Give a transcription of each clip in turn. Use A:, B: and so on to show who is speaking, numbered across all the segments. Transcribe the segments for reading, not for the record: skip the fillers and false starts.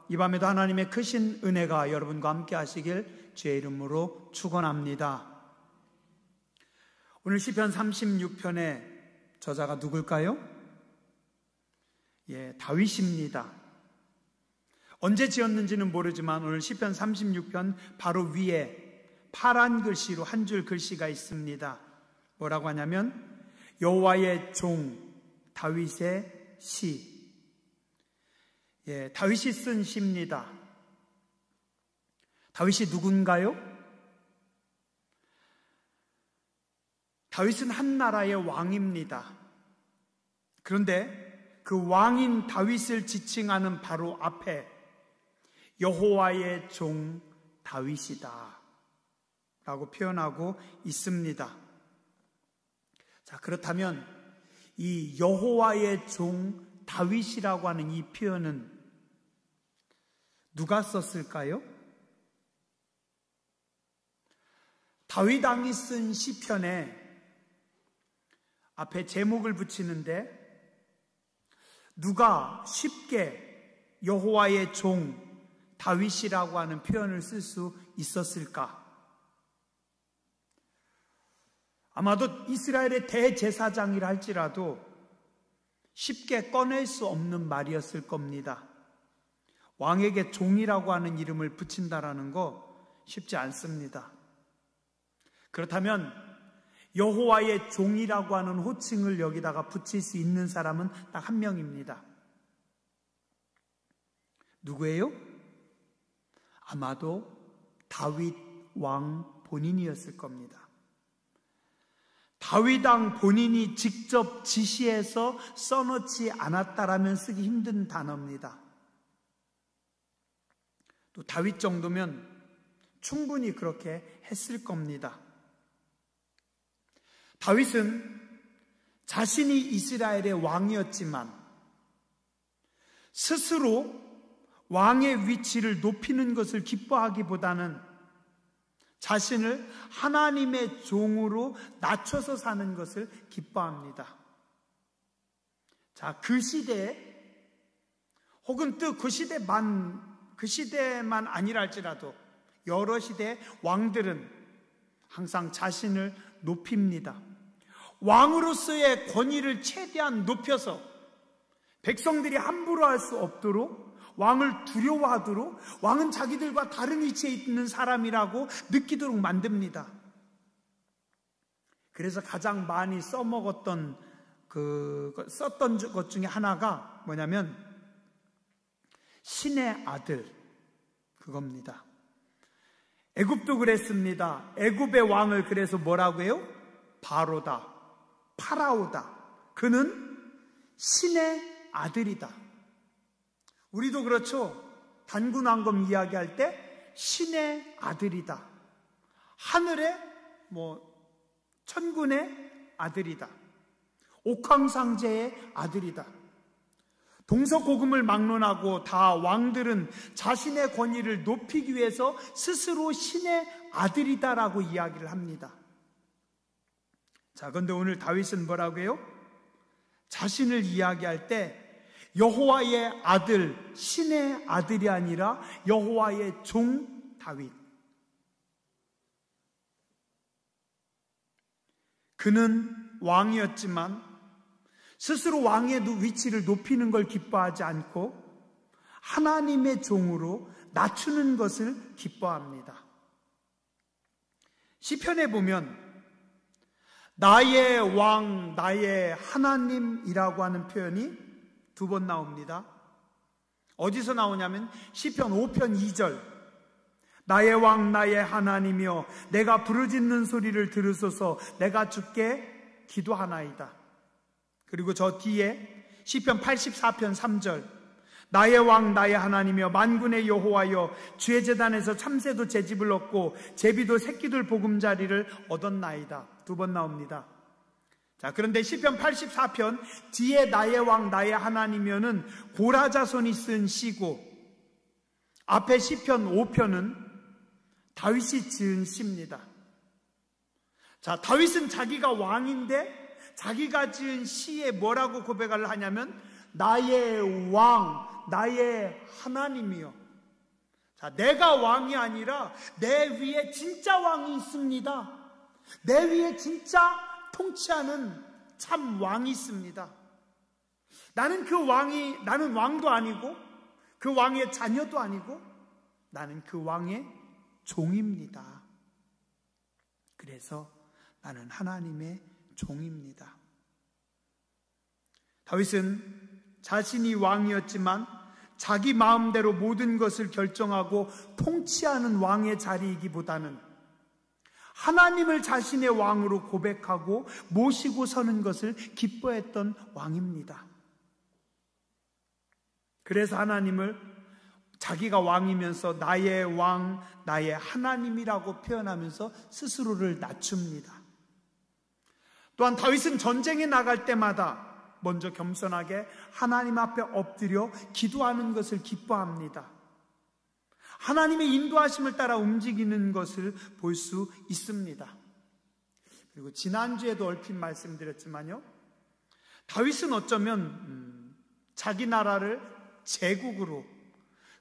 A: 이 밤에도 하나님의 크신 은혜가 여러분과 함께 하시길 주의 이름으로 축원합니다. 오늘 시편 36편의 저자가 누굴까요? 다윗입니다. 언제 지었는지는 모르지만 오늘 시편 36편 바로 위에 파란 글씨로 한 줄 글씨가 있습니다. 뭐라고 하냐면 여호와의 종 다윗의 시. 다윗이 쓴 시입니다. 다윗이 누군가요? 다윗은 한 나라의 왕입니다. 그런데 그 왕인 다윗을 지칭하는 바로 앞에 여호와의 종 다윗이다 라고 표현하고 있습니다. 자, 그렇다면 이 여호와의 종 다윗이라고 하는 이 표현은 누가 썼을까요? 다윗 왕이 쓴 시편에 앞에 제목을 붙이는데 누가 쉽게 여호와의 종 다윗이라고 하는 표현을 쓸 수 있었을까? 아마도 이스라엘의 대제사장이라 할지라도 쉽게 꺼낼 수 없는 말이었을 겁니다. 왕에게 종이라고 하는 이름을 붙인다라는 거 쉽지 않습니다. 그렇다면 여호와의 종이라고 하는 호칭을 여기다가 붙일 수 있는 사람은 딱 한 명입니다. 누구예요? 아마도 다윗 왕 본인이었을 겁니다. 다윗 왕 본인이 직접 지시해서 써놓지 않았다라면 쓰기 힘든 단어입니다. 또 다윗 정도면 충분히 그렇게 했을 겁니다. 다윗은 자신이 이스라엘의 왕이었지만 스스로 왕의 위치를 높이는 것을 기뻐하기보다는 자신을 하나님의 종으로 낮춰서 사는 것을 기뻐합니다. 자, 그 시대에 혹은 또 그 시대만 아니라 할지라도 여러 시대의 왕들은 항상 자신을 높입니다. 왕으로서의 권위를 최대한 높여서 백성들이 함부로 할 수 없도록 왕을 두려워하도록 왕은 자기들과 다른 위치에 있는 사람이라고 느끼도록 만듭니다. 그래서 가장 많이 썼던 것 중에 하나가 뭐냐면 신의 아들 그겁니다. 애굽도 그랬습니다. 애굽의 왕을 그래서 뭐라고 해요? 바로다, 파라오다. 그는 신의 아들이다. 우리도 그렇죠. 단군왕검 이야기할 때 신의 아들이다. 하늘의 천군의 아들이다. 옥황상제의 아들이다. 동서고금을 막론하고 다 왕들은 자신의 권위를 높이기 위해서 스스로 신의 아들이다라고 이야기를 합니다. 자, 그런데 오늘 다윗은 뭐라고 해요? 자신을 이야기할 때 여호와의 아들, 신의 아들이 아니라 여호와의 종 다윗. 그는 왕이었지만 스스로 왕의 위치를 높이는 걸 기뻐하지 않고 하나님의 종으로 낮추는 것을 기뻐합니다. 시편에 보면 나의 왕, 나의 하나님이라고 하는 표현이 두 번 나옵니다. 어디서 나오냐면 시편 5편 2절 나의 왕 나의 하나님이여 내가 부르짖는 소리를 들으소서 내가 주께 기도하나이다. 그리고 저 뒤에 시편 84편 3절 나의 왕 나의 하나님이여 만군의 여호와여 주의 제단에서 참새도 제 집을 얻고 제비도 새끼들 보금자리를 얻었나이다. 두 번 나옵니다. 자, 그런데 시편 84편 뒤에 나의 왕 나의 하나님이여는 고라자손이 쓴 시고 앞에 시편 5편은 다윗이 지은 시입니다. 자, 다윗은 자기가 왕인데 자기가 지은 시에 뭐라고 고백을 하냐면 나의 왕, 나의 하나님이요. 자, 내가 왕이 아니라 내 위에 진짜 왕이 있습니다. 내 위에 진짜 통치하는 참 왕이 있습니다. 나는 왕도 아니고 그 왕의 자녀도 아니고 나는 그 왕의 종입니다. 그래서 나는 하나님의 종입니다. 다윗은 자신이 왕이었지만 자기 마음대로 모든 것을 결정하고 통치하는 왕의 자리이기보다는 하나님을 자신의 왕으로 고백하고 모시고 서는 것을 기뻐했던 왕입니다. 그래서 하나님을 자기가 왕이면서 나의 왕, 나의 하나님이라고 표현하면서 스스로를 낮춥니다. 또한 다윗은 전쟁에 나갈 때마다 먼저 겸손하게 하나님 앞에 엎드려 기도하는 것을 기뻐합니다. 하나님의 인도하심을 따라 움직이는 것을 볼 수 있습니다. 그리고 지난주에도 얼핏 말씀드렸지만요, 다윗은 어쩌면 자기 나라를 제국으로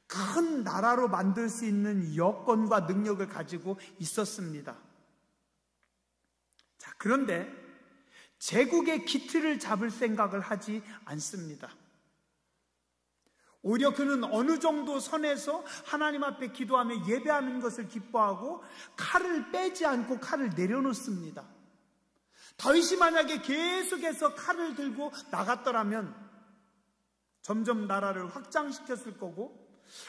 A: 큰 나라로 만들 수 있는 여건과 능력을 가지고 있었습니다. 자, 그런데 제국의 기틀을 잡을 생각을 하지 않습니다. 오히려 그는 어느 정도 선에서 하나님 앞에 기도하며 예배하는 것을 기뻐하고 칼을 빼지 않고 칼을 내려놓습니다. 다윗이 만약에 계속해서 칼을 들고 나갔더라면 점점 나라를 확장시켰을 거고,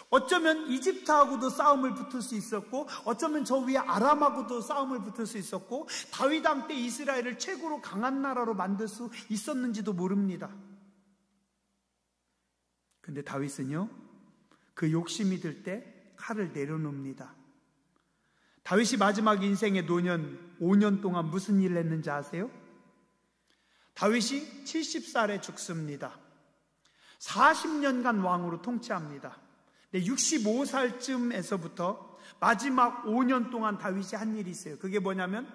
A: 어쩌면 이집트하고도 싸움을 붙을 수 있었고, 어쩌면 저 위에 아람하고도 싸움을 붙을 수 있었고, 다윗 왕 때 이스라엘을 최고로 강한 나라로 만들 수 있었는지도 모릅니다. 근데 다윗은요, 그 욕심이 들 때 칼을 내려놓습니다. 다윗이 마지막 인생의 노년 5년 동안 무슨 일을 했는지 아세요? 다윗이 70살에 죽습니다. 40년간 왕으로 통치합니다. 65살쯤에서부터 마지막 5년 동안 다윗이 한 일이 있어요. 그게 뭐냐면,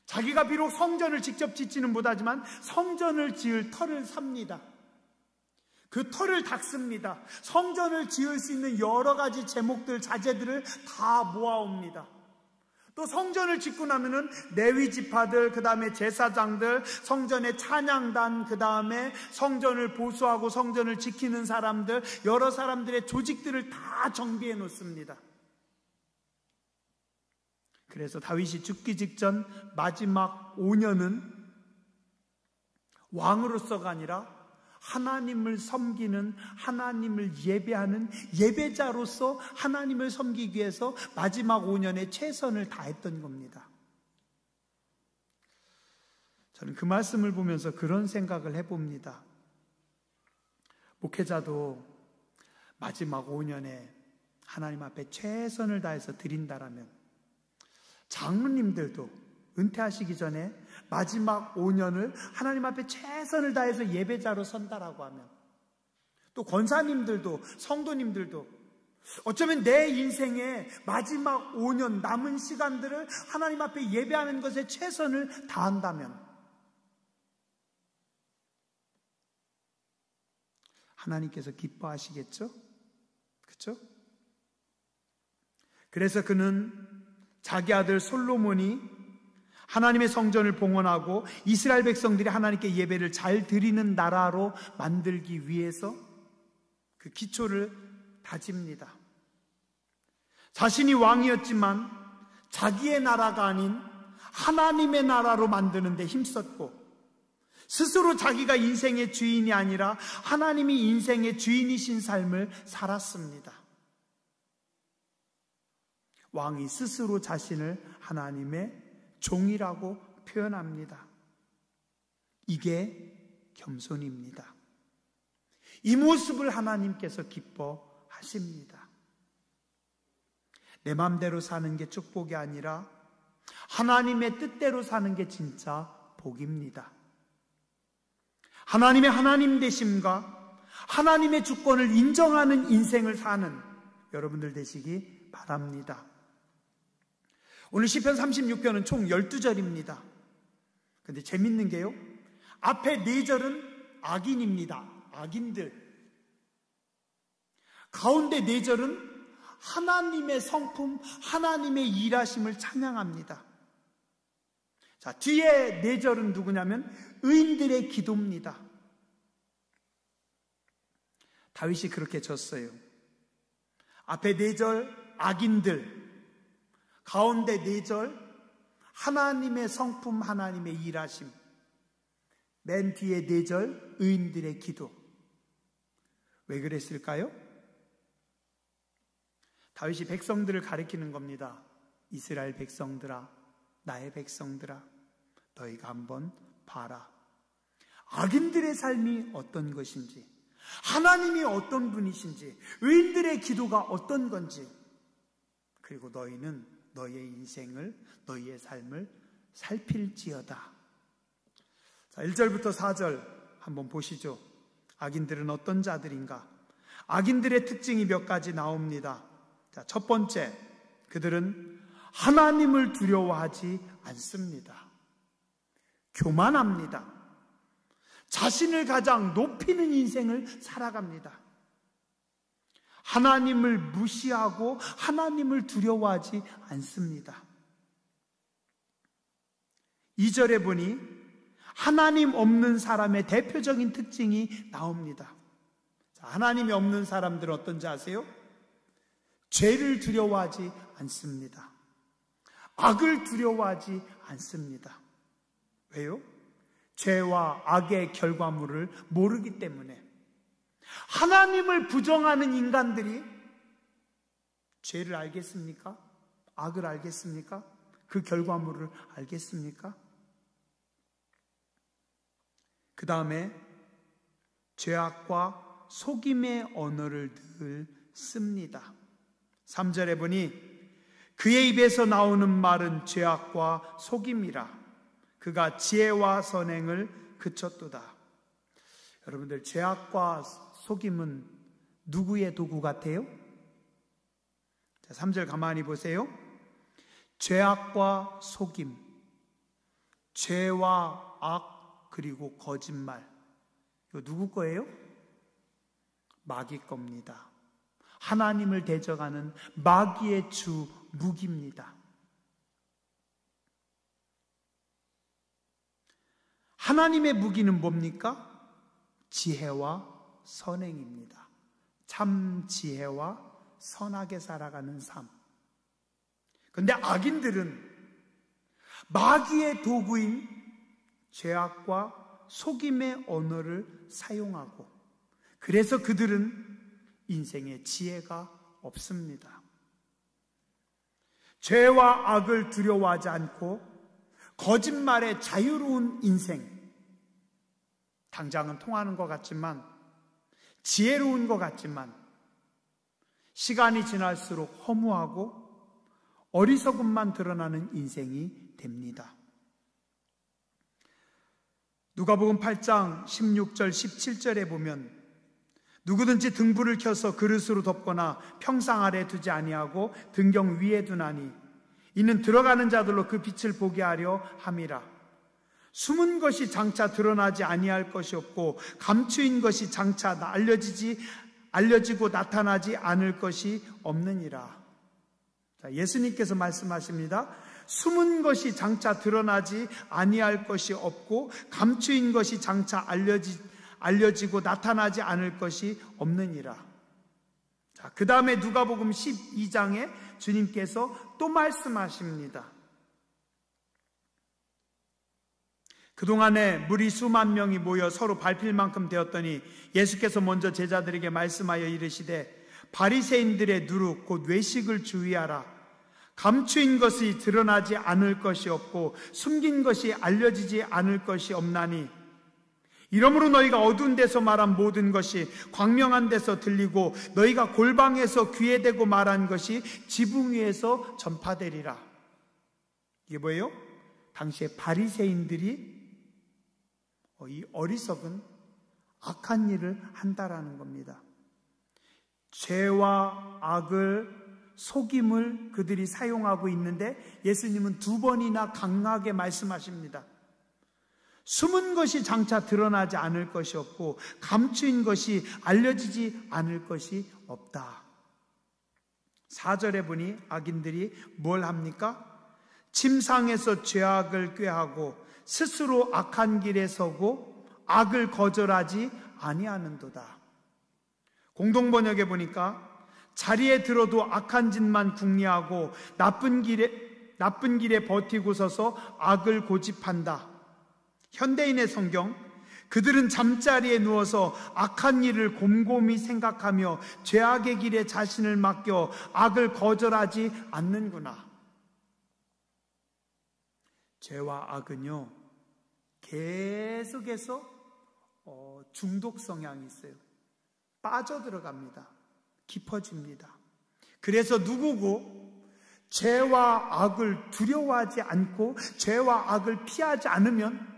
A: 자기가 비록 성전을 직접 짓지는 못하지만 성전을 지을 터를 삽니다. 그 터를 닦습니다. 성전을 지을 수 있는 여러 가지 제목들, 자재들을 다 모아옵니다. 또 성전을 짓고 나면은 레위 지파들, 그 다음에 제사장들, 성전의 찬양단, 그 다음에 성전을 보수하고 성전을 지키는 사람들, 여러 사람들의 조직들을 다 정비해 놓습니다. 그래서 다윗이 죽기 직전 마지막 5년은 왕으로서가 아니라 하나님을 섬기는, 하나님을 예배하는 예배자로서 하나님을 섬기기 위해서 마지막 5년에 최선을 다했던 겁니다. 저는 그 말씀을 보면서 그런 생각을 해봅니다. 목회자도 마지막 5년에 하나님 앞에 최선을 다해서 드린다라면, 장로님들도 은퇴하시기 전에 마지막 5년을 하나님 앞에 최선을 다해서 예배자로 선다라고 하면, 또 권사님들도, 성도님들도 어쩌면 내 인생의 마지막 5년 남은 시간들을 하나님 앞에 예배하는 것에 최선을 다한다면 하나님께서 기뻐하시겠죠? 그렇죠? 그래서 그는 자기 아들 솔로몬이 하나님의 성전을 봉헌하고 이스라엘 백성들이 하나님께 예배를 잘 드리는 나라로 만들기 위해서 그 기초를 다집니다. 자신이 왕이었지만 자기의 나라가 아닌 하나님의 나라로 만드는 데 힘썼고, 스스로 자기가 인생의 주인이 아니라 하나님이 인생의 주인이신 삶을 살았습니다. 왕이 스스로 자신을 하나님의 종이라고 표현합니다. 이게 겸손입니다. 이 모습을 하나님께서 기뻐하십니다. 내 마음대로 사는 게 축복이 아니라 하나님의 뜻대로 사는 게 진짜 복입니다. 하나님의 하나님 되심과 하나님의 주권을 인정하는 인생을 사는 여러분들 되시기 바랍니다. 오늘 시편 36편은 총 12절입니다. 근데 재밌는 게요, 앞에 4절은 악인입니다. 악인들. 가운데 4절은 하나님의 성품, 하나님의 일하심을 찬양합니다. 자, 뒤에 4절은 누구냐면 의인들의 기도입니다. 다윗이 그렇게 졌어요. 앞에 4절 악인들, 가운데 4절 하나님의 성품, 하나님의 일하심, 맨 뒤에 4절 의인들의 기도. 왜 그랬을까요? 다윗이 백성들을 가리키는 겁니다. 이스라엘 백성들아, 나의 백성들아, 너희가 한번 봐라. 악인들의 삶이 어떤 것인지, 하나님이 어떤 분이신지, 의인들의 기도가 어떤 건지, 그리고 너희는 너희의 인생을, 너희의 삶을 살필지어다. 자, 1절부터 4절 한번 보시죠. 악인들은 어떤 자들인가? 악인들의 특징이 몇 가지 나옵니다. 자, 첫 번째, 그들은 하나님을 두려워하지 않습니다. 교만합니다. 자신을 가장 높이는 인생을 살아갑니다. 하나님을 무시하고 하나님을 두려워하지 않습니다. 2절에 보니 하나님 없는 사람의 대표적인 특징이 나옵니다. 자, 하나님이 없는 사람들은 어떤지 아세요? 죄를 두려워하지 않습니다. 악을 두려워하지 않습니다. 왜요? 죄와 악의 결과물을 모르기 때문에. 하나님을 부정하는 인간들이 죄를 알겠습니까? 악을 알겠습니까? 그 결과물을 알겠습니까? 그 다음에 죄악과 속임의 언어를 늘 씁니다. 3절에 보니 그의 입에서 나오는 말은 죄악과 속임이라. 그가 지혜와 선행을 그쳤도다. 여러분들, 죄악과 속임은 누구의 도구 같아요? 자, 3절 가만히 보세요. 죄악과 속임, 죄와 악, 그리고 거짓말. 이거 누구 거예요? 마귀 겁니다. 하나님을 대적하는 마귀의 주 무기입니다. 하나님의 무기는 뭡니까? 지혜와 선행입니다. 참 지혜와 선하게 살아가는 삶. 그런데 악인들은 마귀의 도구인 죄악과 속임의 언어를 사용하고, 그래서 그들은 인생에 지혜가 없습니다. 죄와 악을 두려워하지 않고 거짓말의 자유로운 인생, 당장은 통하는 것 같지만, 지혜로운 것 같지만 시간이 지날수록 허무하고 어리석음만 드러나는 인생이 됩니다. 누가복음 8장 16절 17절에 보면 누구든지 등불을 켜서 그릇으로 덮거나 평상 아래 두지 아니하고 등경 위에 두나니 이는 들어가는 자들로 그 빛을 보게 하려 함이라. 숨은 것이 장차 드러나지 아니할 것이 없고 감추인 것이 장차 알려지고 나타나지 않을 것이 없느니라. 자, 예수님께서 말씀하십니다. 숨은 것이 장차 드러나지 아니할 것이 없고 감추인 것이 장차 알려지고 나타나지 않을 것이 없느니라. 자, 그 다음에 누가복음 12장에 주님께서 또 말씀하십니다. 그동안에 무리 수만 명이 모여 서로 밟힐 만큼 되었더니 예수께서 먼저 제자들에게 말씀하여 이르시되 바리새인들의 누룩 곧 외식을 주의하라. 감추인 것이 드러나지 않을 것이 없고 숨긴 것이 알려지지 않을 것이 없나니 이러므로 너희가 어두운 데서 말한 모든 것이 광명한 데서 들리고 너희가 골방에서 귀에 대고 말한 것이 지붕 위에서 전파되리라. 이게 뭐예요? 당시에 바리새인들이 이 어리석은 악한 일을 한다라는 겁니다. 죄와 악을, 속임을 그들이 사용하고 있는데 예수님은 2번이나 강하게 말씀하십니다. 숨은 것이 장차 드러나지 않을 것이 없고 감추인 것이 알려지지 않을 것이 없다. 4절에 보니 악인들이 뭘 합니까? 침상에서 죄악을 꾀하고 스스로 악한 길에 서고 악을 거절하지 아니하는도다. 공동번역에 보니까 자리에 들어도 악한 짓만 궁리하고 나쁜 길에 버티고 서서 악을 고집한다. 현대인의 성경, 그들은 잠자리에 누워서 악한 일을 곰곰이 생각하며 죄악의 길에 자신을 맡겨 악을 거절하지 않는구나. 죄와 악은요, 계속해서 중독 성향이 있어요. 빠져들어갑니다. 깊어집니다. 그래서 누구고 죄와 악을 두려워하지 않고 죄와 악을 피하지 않으면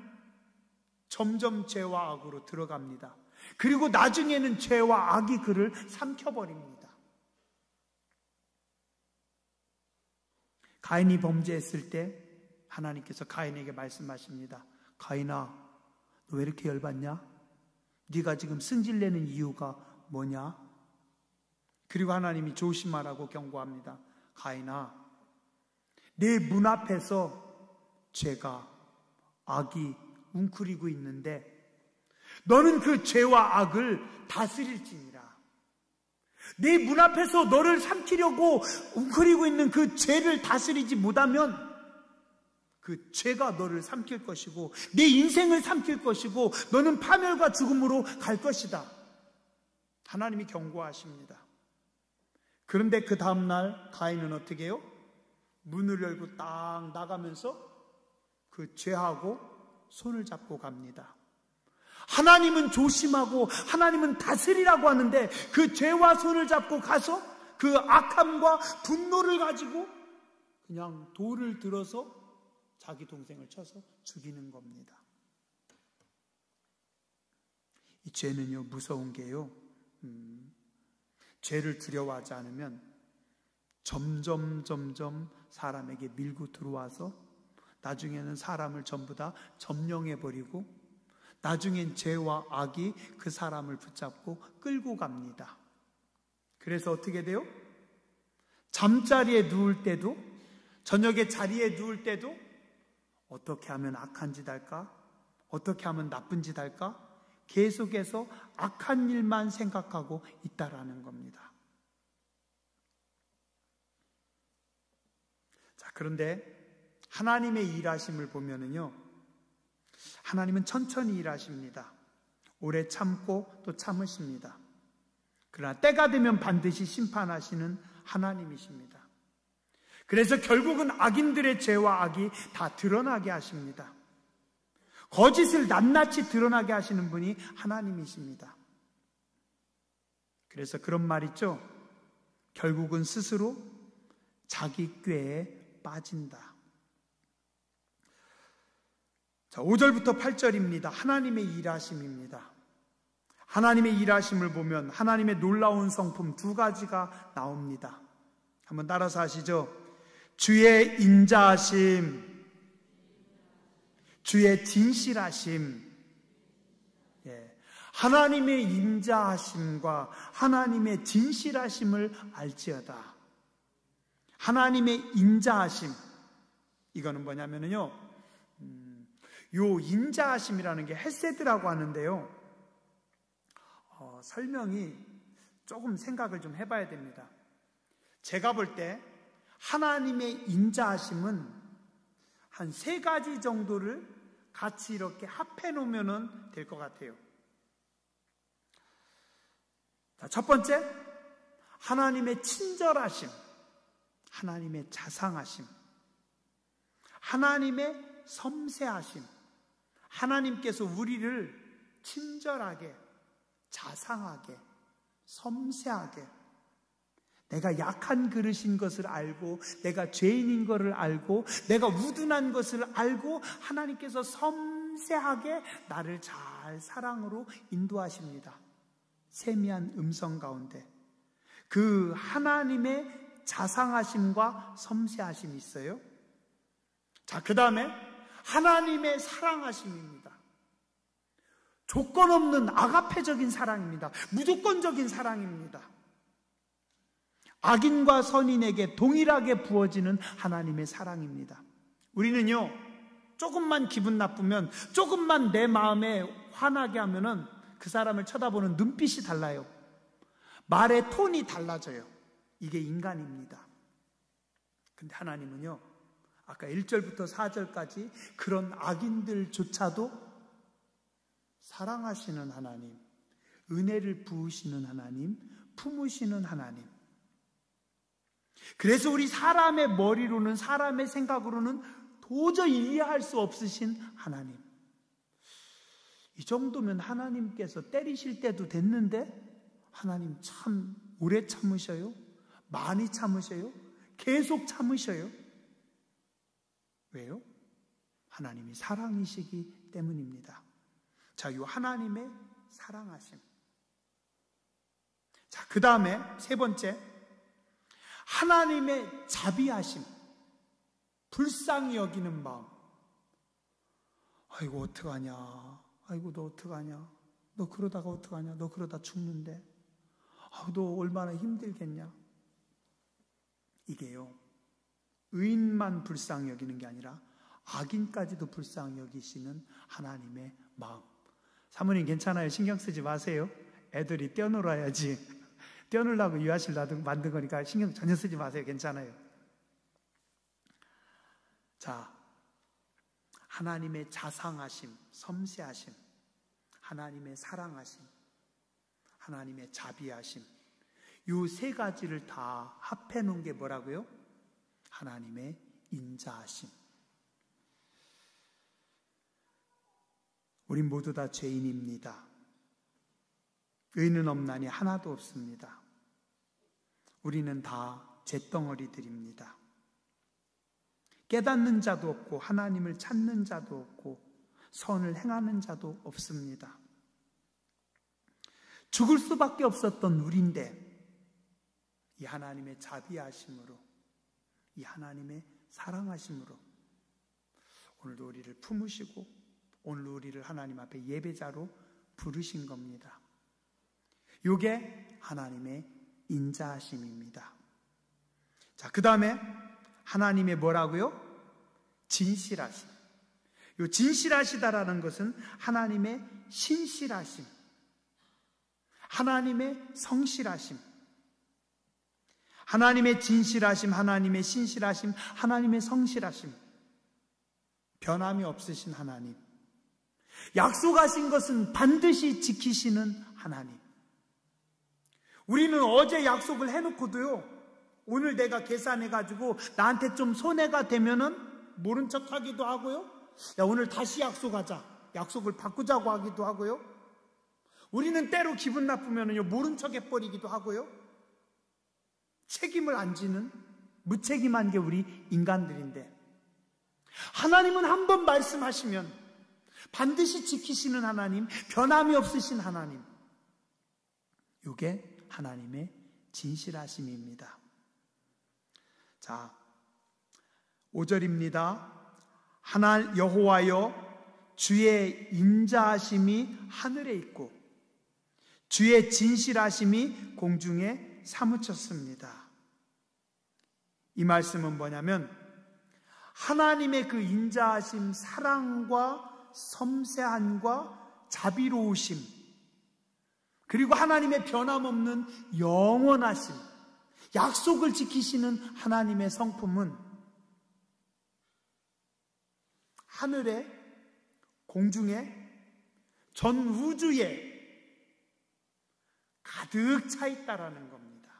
A: 점점 죄와 악으로 들어갑니다. 그리고 나중에는 죄와 악이 그를 삼켜버립니다. 가인이 범죄했을 때 하나님께서 가인에게 말씀하십니다. 가인아, 너 왜 이렇게 열받냐? 네가 지금 승질내는 이유가 뭐냐? 그리고 하나님이 조심하라고 경고합니다. 가인아, 내 문 앞에서 죄가, 악이 웅크리고 있는데 너는 그 죄와 악을 다스릴지니라. 내 문 앞에서 너를 삼키려고 웅크리고 있는 그 죄를 다스리지 못하면 그 죄가 너를 삼킬 것이고 내 인생을 삼킬 것이고 너는 파멸과 죽음으로 갈 것이다. 하나님이 경고하십니다. 그런데 그 다음날 가인은 어떻게 해요? 문을 열고 딱 나가면서 그 죄하고 손을 잡고 갑니다. 하나님은 조심하고 하나님은 다스리라고 하는데 그 죄와 손을 잡고 가서 그 악함과 분노를 가지고 그냥 돌을 들어서 자기 동생을 쳐서 죽이는 겁니다. 이 죄는요, 무서운 게요, 죄를 두려워하지 않으면 점점 사람에게 밀고 들어와서 나중에는 사람을 전부 다 점령해버리고 나중엔 죄와 악이 그 사람을 붙잡고 끌고 갑니다. 그래서 어떻게 돼요? 잠자리에 누울 때도, 저녁에 자리에 누울 때도 어떻게 하면 악한 짓 할까? 어떻게 하면 나쁜 짓 할까? 계속해서 악한 일만 생각하고 있다라는 겁니다. 자, 그런데 하나님의 일하심을 보면은요, 하나님은 천천히 일하십니다. 오래 참고 또 참으십니다. 그러나 때가 되면 반드시 심판하시는 하나님이십니다. 그래서 결국은 악인들의 죄와 악이 다 드러나게 하십니다. 거짓을 낱낱이 드러나게 하시는 분이 하나님이십니다. 그래서 그런 말 있죠? 결국은 스스로 자기 꾀에 빠진다. 자, 5절부터 8절입니다. 하나님의 일하심입니다. 하나님의 일하심을 보면 하나님의 놀라운 성품 두 가지가 나옵니다. 한번 따라서 하시죠. 주의 인자하심, 주의 진실하심. 하나님의 인자하심과 하나님의 진실하심을 알지어다. 하나님의 인자하심, 이거는 뭐냐면요, 요 인자하심이라는 게 헤세드라고 하는데요, 설명이 조금 생각을 좀 해봐야 됩니다. 제가 볼 때 하나님의 인자하심은 한 3가지 정도를 같이 이렇게 합해 놓으면 될 것 같아요. 자, 첫 번째, 하나님의 친절하심, 하나님의 자상하심, 하나님의 섬세하심. 하나님께서 우리를 친절하게, 자상하게, 섬세하게, 내가 약한 그릇인 것을 알고, 내가 죄인인 것을 알고, 내가 우둔한 것을 알고, 하나님께서 섬세하게 나를 잘 사랑으로 인도하십니다. 세미한 음성 가운데 그 하나님의 자상하심과 섬세하심이 있어요. 자, 그 다음에 하나님의 사랑하심입니다. 조건 없는 아가페적인 사랑입니다. 무조건적인 사랑입니다. 악인과 선인에게 동일하게 부어지는 하나님의 사랑입니다. 우리는요, 조금만 기분 나쁘면, 조금만 내 마음에 화나게 하면은 그 사람을 쳐다보는 눈빛이 달라요. 말의 톤이 달라져요. 이게 인간입니다. 근데 하나님은요, 아까 1절부터 4절까지 그런 악인들조차도 사랑하시는 하나님, 은혜를 부으시는 하나님, 품으시는 하나님. 그래서 우리 사람의 머리로는, 사람의 생각으로는 도저히 이해할 수 없으신 하나님. 이 정도면 하나님께서 때리실 때도 됐는데 하나님 참 오래 참으셔요? 많이 참으셔요? 계속 참으셔요? 왜요? 하나님이 사랑이시기 때문입니다. 자, 이 하나님의 사랑하심. 자, 그 다음에 세 번째, 하나님의 자비하심. 불쌍히 여기는 마음. 아이고 어떡하냐, 아이고 너 어떡하냐, 너 그러다가 어떡하냐, 너 그러다 죽는데, 너 얼마나 힘들겠냐. 이게요, 의인만 불쌍히 여기는 게 아니라 악인까지도 불쌍히 여기시는 하나님의 마음. 사모님 괜찮아요, 신경 쓰지 마세요. 애들이 뛰어놀아야지, 뛰어놀라고 유아실 만든 거니까 신경 전혀 쓰지 마세요. 괜찮아요. 자, 하나님의 자상하심, 섬세하심, 하나님의 사랑하심, 하나님의 자비하심, 이 세 가지를 다 합해 놓은 게 뭐라고요? 하나님의 인자하심. 우린 모두 다 죄인입니다. 의는 없나니 하나도 없습니다. 우리는 다 잿덩어리들입니다. 깨닫는 자도 없고 하나님을 찾는 자도 없고 선을 행하는 자도 없습니다. 죽을 수밖에 없었던 우리인데 이 하나님의 자비하심으로, 이 하나님의 사랑하심으로 오늘도 우리를 품으시고 오늘 우리를 하나님 앞에 예배자로 부르신 겁니다. 이게 하나님의 인자하심입니다. 자, 그 다음에 하나님의 뭐라고요? 진실하심. 이 진실하시다라는 것은 하나님의 신실하심, 하나님의 성실하심, 하나님의 진실하심, 하나님의 신실하심, 하나님의 성실하심. 변함이 없으신 하나님, 약속하신 것은 반드시 지키시는 하나님. 우리는 어제 약속을 해놓고도요, 오늘 내가 계산해가지고 나한테 좀 손해가 되면은 모른 척 하기도 하고요, 야 오늘 다시 약속하자, 약속을 바꾸자고 하기도 하고요, 우리는 때로 기분 나쁘면은요 모른 척 해버리기도 하고요, 책임을 안 지는 무책임한 게 우리 인간들인데, 하나님은 한 번 말씀하시면 반드시 지키시는 하나님, 변함이 없으신 하나님. 이게 하나님의 진실하심입니다. 자, 5절입니다. 여호와여, 주의 인자하심이 하늘에 있고 주의 진실하심이 공중에 사무쳤습니다. 이 말씀은 뭐냐면 하나님의 그 인자하심, 사랑과 섬세함과 자비로우심, 그리고 하나님의 변함없는 영원하심, 약속을 지키시는 하나님의 성품은 하늘에, 공중에, 전 우주에 가득 차 있다라는 겁니다.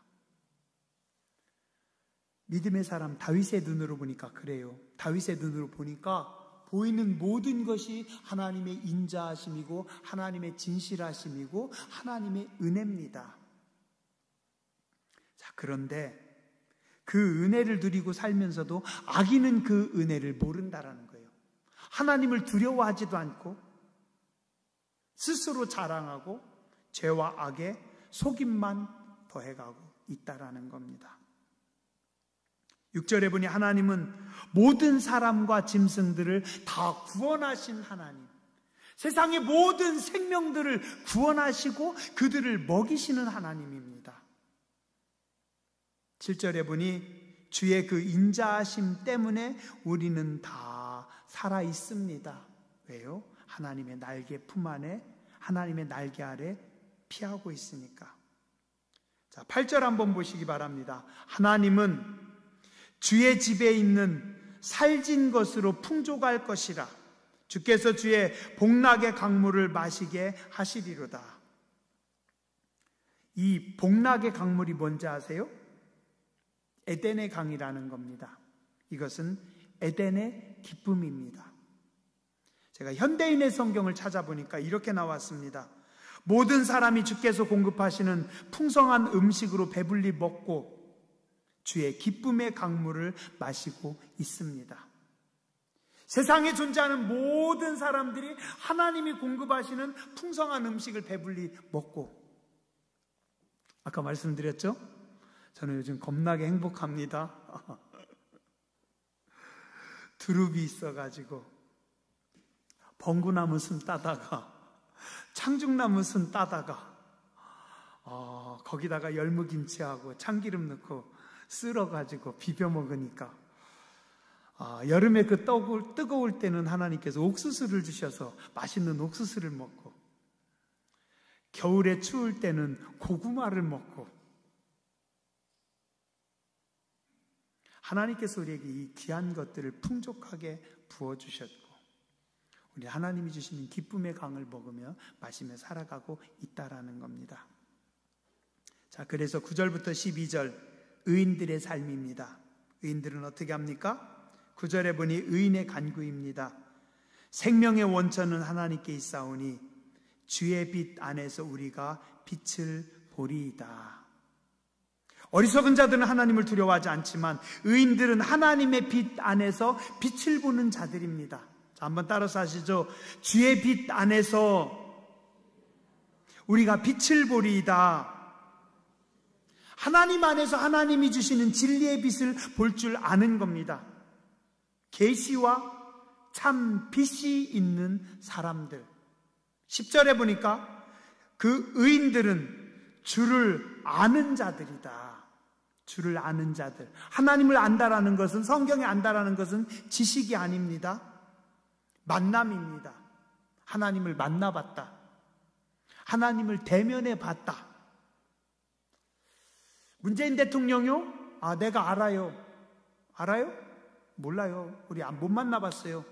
A: 믿음의 사람 다윗의 눈으로 보니까 그래요. 다윗의 눈으로 보니까 보이는 모든 것이 하나님의 인자하심이고 하나님의 진실하심이고 하나님의 은혜입니다. 자, 그런데 그 은혜를 누리고 살면서도 악인은 그 은혜를 모른다라는 거예요. 하나님을 두려워하지도 않고 스스로 자랑하고 죄와 악에 속임만 더해가고 있다라는 겁니다. 6절에 보니 하나님은 모든 사람과 짐승들을 다 구원하신 하나님, 세상의 모든 생명들을 구원하시고 그들을 먹이시는 하나님입니다. 7절에 보니 주의 그 인자하심 때문에 우리는 다 살아 있습니다. 왜요? 하나님의 날개 품 안에, 하나님의 날개 아래 피하고 있으니까. 자, 8절 한번 보시기 바랍니다. 하나님은 주의 집에 있는 살진 것으로 풍족할 것이라. 주께서 주의 복락의 강물을 마시게 하시리로다. 이 복락의 강물이 뭔지 아세요? 에덴의 강이라는 겁니다. 이것은 에덴의 기쁨입니다. 제가 현대인의 성경을 찾아보니까 이렇게 나왔습니다. 모든 사람이 주께서 공급하시는 풍성한 음식으로 배불리 먹고 주의 기쁨의 강물을 마시고 있습니다. 세상에 존재하는 모든 사람들이 하나님이 공급하시는 풍성한 음식을 배불리 먹고, 아까 말씀드렸죠? 저는 요즘 겁나게 행복합니다. 두릅이 있어가지고 벙구나무 순 따다가 창중나무 순 따다가 거기다가 열무김치하고 참기름 넣고 쓸어가지고 비벼 먹으니까 여름에 그 뜨거울 때는 하나님께서 옥수수를 주셔서 맛있는 옥수수를 먹고, 겨울에 추울 때는 고구마를 먹고, 하나님께서 우리에게 이 귀한 것들을 풍족하게 부어주셨고, 우리 하나님이 주시는 기쁨의 강을 먹으며 마시며 살아가고 있다라는 겁니다. 자, 그래서 9절부터 12절 의인들의 삶입니다. 의인들은 어떻게 합니까? 9절에 보니 의인의 간구입니다. 생명의 원천은 하나님께 있사오니 주의 빛 안에서 우리가 빛을 보리이다. 어리석은 자들은 하나님을 두려워하지 않지만 의인들은 하나님의 빛 안에서 빛을 보는 자들입니다. 자, 한번 따라서 하시죠. 주의 빛 안에서 우리가 빛을 보리이다. 하나님 안에서 하나님이 주시는 진리의 빛을 볼 줄 아는 겁니다. 계시와 참 빛이 있는 사람들. 10절에 보니까 그 의인들은 주를 아는 자들이다. 주를 아는 자들. 하나님을 안다라는 것은, 성경에 안다라는 것은 지식이 아닙니다. 만남입니다. 하나님을 만나봤다. 하나님을 대면해 봤다. 문재인 대통령요? 내가 알아요. 알아요? 몰라요. 우리 못 만나봤어요.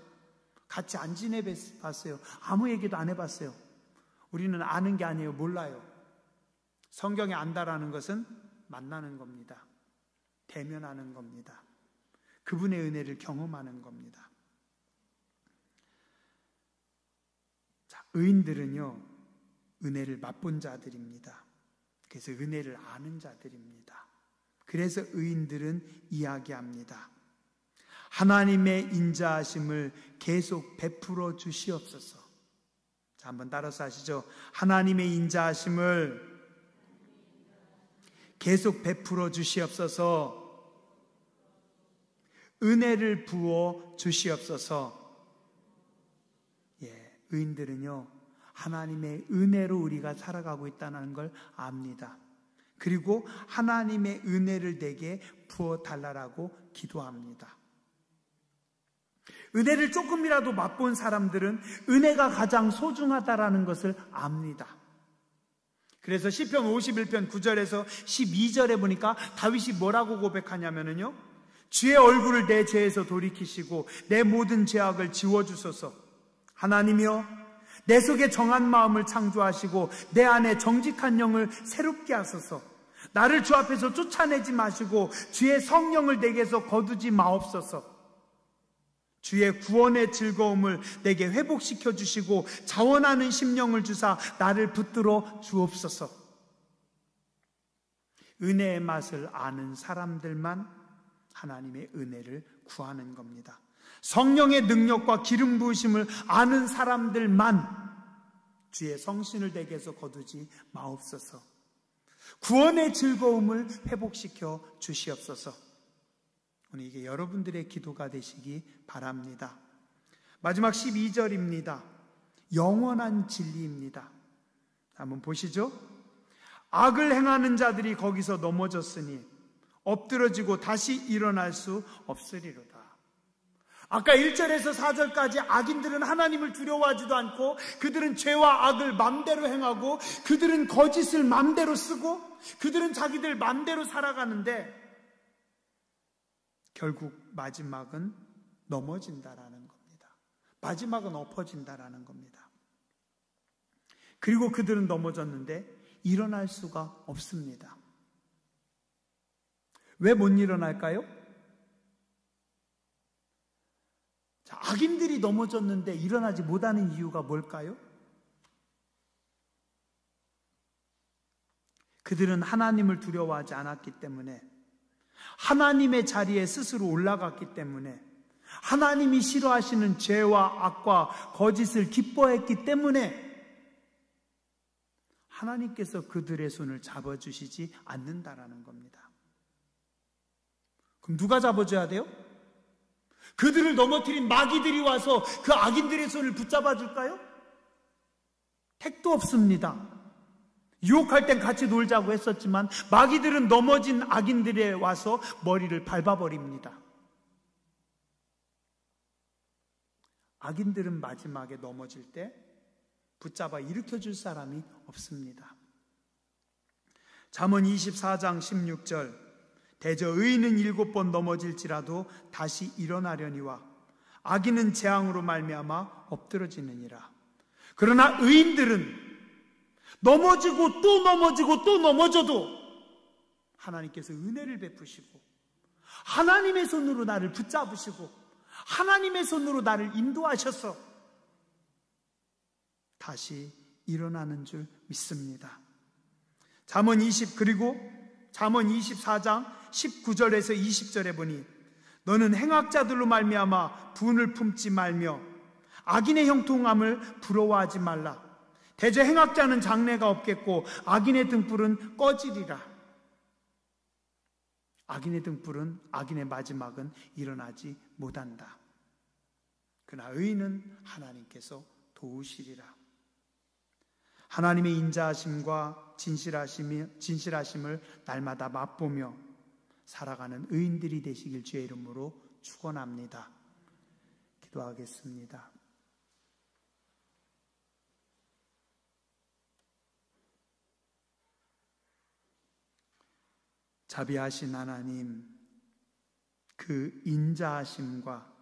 A: 같이 안 지내봤어요. 아무 얘기도 안 해봤어요. 우리는 아는 게 아니에요. 몰라요. 성경에 안다라는 것은 만나는 겁니다. 대면하는 겁니다. 그분의 은혜를 경험하는 겁니다. 자, 의인들은요, 은혜를 맛본 자들입니다. 그래서 은혜를 아는 자들입니다. 그래서 의인들은 이야기합니다. 하나님의 인자하심을 계속 베풀어 주시옵소서. 자, 한번 따라서 하시죠. 하나님의 인자하심을 계속 베풀어 주시옵소서. 은혜를 부어 주시옵소서. 의인들은요, 하나님의 은혜로 우리가 살아가고 있다는 걸 압니다. 그리고 하나님의 은혜를 내게 부어 달라라고 기도합니다. 은혜를 조금이라도 맛본 사람들은 은혜가 가장 소중하다라는 것을 압니다. 그래서 시편 51편 9절에서 12절에 보니까 다윗이 뭐라고 고백하냐면요, 주의 얼굴을 내 죄에서 돌이키시고 내 모든 죄악을 지워주소서. 하나님이여, 내 속에 정한 마음을 창조하시고 내 안에 정직한 영을 새롭게 하소서. 나를 주 앞에서 쫓아내지 마시고 주의 성령을 내게서 거두지 마옵소서. 주의 구원의 즐거움을 내게 회복시켜 주시고 자원하는 심령을 주사 나를 붙들어 주옵소서. 은혜의 맛을 아는 사람들만 하나님의 은혜를 구하는 겁니다. 성령의 능력과 기름 부으심을 아는 사람들만 주의 성신을 내게서 거두지 마옵소서. 구원의 즐거움을 회복시켜 주시옵소서. 오늘 이게 여러분들의 기도가 되시기 바랍니다. 마지막 12절입니다. 영원한 진리입니다. 한번 보시죠. 악을 행하는 자들이 거기서 넘어졌으니 엎드러지고 다시 일어날 수 없으리로다. 아까 1절에서 4절까지 악인들은 하나님을 두려워하지도 않고 그들은 죄와 악을 맘대로 행하고 그들은 거짓을 맘대로 쓰고 그들은 자기들 맘대로 살아가는데 결국 마지막은 넘어진다라는 겁니다. 마지막은 엎어진다라는 겁니다. 그리고 그들은 넘어졌는데 일어날 수가 없습니다. 왜 못 일어날까요? 자, 악인들이 넘어졌는데 일어나지 못하는 이유가 뭘까요? 그들은 하나님을 두려워하지 않았기 때문에, 하나님의 자리에 스스로 올라갔기 때문에, 하나님이 싫어하시는 죄와 악과 거짓을 기뻐했기 때문에 하나님께서 그들의 손을 잡아주시지 않는다라는 겁니다. 그럼 누가 잡아줘야 돼요? 그들을 넘어뜨린 마귀들이 와서 그 악인들의 손을 붙잡아 줄까요? 택도 없습니다. 유혹할 땐 같이 놀자고 했었지만 마귀들은 넘어진 악인들에 와서 머리를 밟아버립니다. 악인들은 마지막에 넘어질 때 붙잡아 일으켜줄 사람이 없습니다. 잠언 24장 16절 대저 의인은 7번 넘어질지라도 다시 일어나려니와 악인은 재앙으로 말미암아 엎드러지느니라. 그러나 의인들은 넘어지고 또 넘어지고 또 넘어져도 하나님께서 은혜를 베푸시고 하나님의 손으로 나를 붙잡으시고 하나님의 손으로 나를 인도하셔서 다시 일어나는 줄 믿습니다. 잠언 24장 19절에서 20절에 보니 너는 행악자들로 말미암아 분을 품지 말며 악인의 형통함을 부러워하지 말라. 대저 행악자는 장래가 없겠고 악인의 등불은 꺼지리라. 악인의 등불은, 악인의 마지막은 일어나지 못한다. 그러나 의인은 하나님께서 도우시리라. 하나님의 인자하심과 진실하심을 날마다 맛보며 살아가는 의인들이 되시길 주의 이름으로 축원합니다. 기도하겠습니다. 자비하신 하나님, 그 인자하심과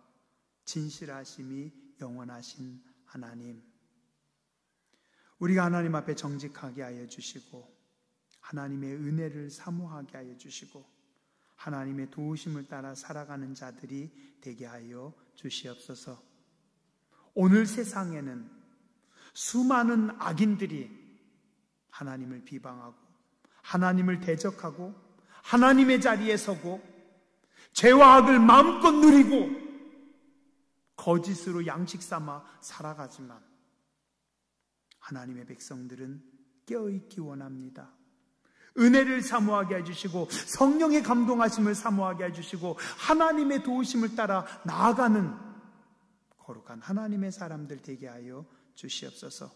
A: 진실하심이 영원하신 하나님, 우리가 하나님 앞에 정직하게 하여 주시고 하나님의 은혜를 사모하게 하여 주시고 하나님의 도우심을 따라 살아가는 자들이 되게 하여 주시옵소서. 오늘 세상에는 수많은 악인들이 하나님을 비방하고 하나님을 대적하고 하나님의 자리에 서고 죄와 악을 마음껏 누리고 거짓으로 양식 삼아 살아가지만 하나님의 백성들은 깨어있기 원합니다. 은혜를 사모하게 해주시고 성령의 감동하심을 사모하게 해주시고 하나님의 도우심을 따라 나아가는 거룩한 하나님의 사람들 되게 하여 주시옵소서.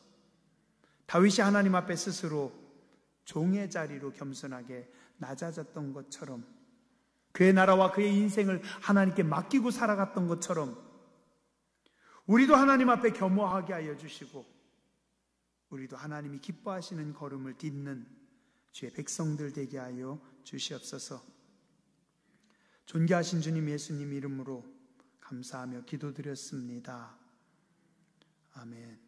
A: 다윗이 하나님 앞에 스스로 종의 자리로 겸손하게 낮아졌던 것처럼, 그의 나라와 그의 인생을 하나님께 맡기고 살아갔던 것처럼 우리도 하나님 앞에 겸허하게 하여 주시고 우리도 하나님이 기뻐하시는 걸음을 딛는 주의 백성들 되게 하여 주시옵소서. 존귀하신 주님 예수님 이름으로 감사하며 기도드렸습니다. 아멘.